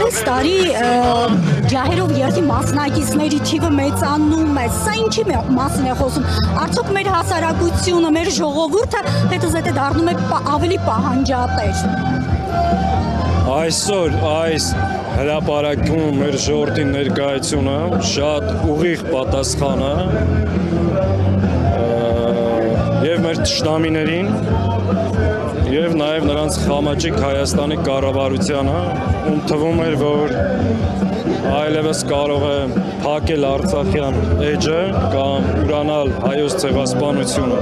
Այս տարի ջահերով երթի մասնակիցների թիվը մեծանում է, սա ինչի մասին է խոսում, արդյոք մեր հասարակությունը, մեր ժողովուրդը հետզհետե դառնում է ավելի պահանջատեր։ Այսօր այս հրապարակում մեր ժողովրդի ներկայությունը շատ ուղիղ պատասխան է եւ մեր թշնամիներին եւ նաեւ նրանց խամաճիկ Հայաստանի կառավարությանը, ում թվում էր, որ այլևս կարող է փակել Արցախյան էջը կամ ուրանալ հայոց ցեղասպանությունը։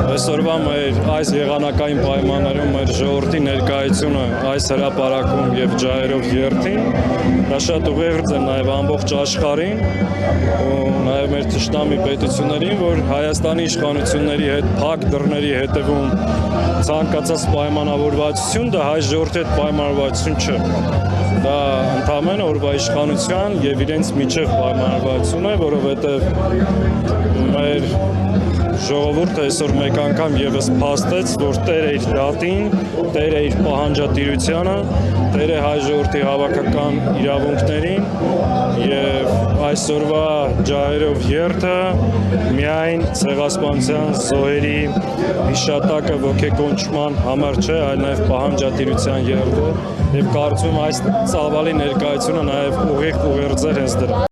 Այսօրվա մեր այս եղանակային պայմաններում մեր ժողովրդի ներկայությունը այս հրապարակում եւ ջահերով երթին դա շատ ուղերձ է նաեւ ամբողջ աշխարհին ու նաեւ մեր թշնամի պետություններին, որ Հայաստանի իշխանությունների հետ փակ դռների հետևում ցանկացած պայմանավորվածություն դա հայ ժողովրդի հետ պայմանավորվածություն չէ։ Դա ընդհանրապես օրվա իշխանության եւ իրենց միջև պայմանավորվածություն է, որովհետեւ մեր ժողովուրդը այսօր մեկ անգամ եւս փաստեց, որ տեր է իր դատին, տեր է իր պահանջատիրությանը, տեր է հայ ժողովրդի հավաքական իրավունքներին եւ այսօրվա ջահերով երթը միայն ցեղասպանության զոհերի հիշատակը ոգեկոչման համար չէ, այլ նաեւ պահանջատիրության երթ է եւ կարծում այս ծավալի ներկայությունը նաեւ ուղիղ ուղերձ է հենց դրա։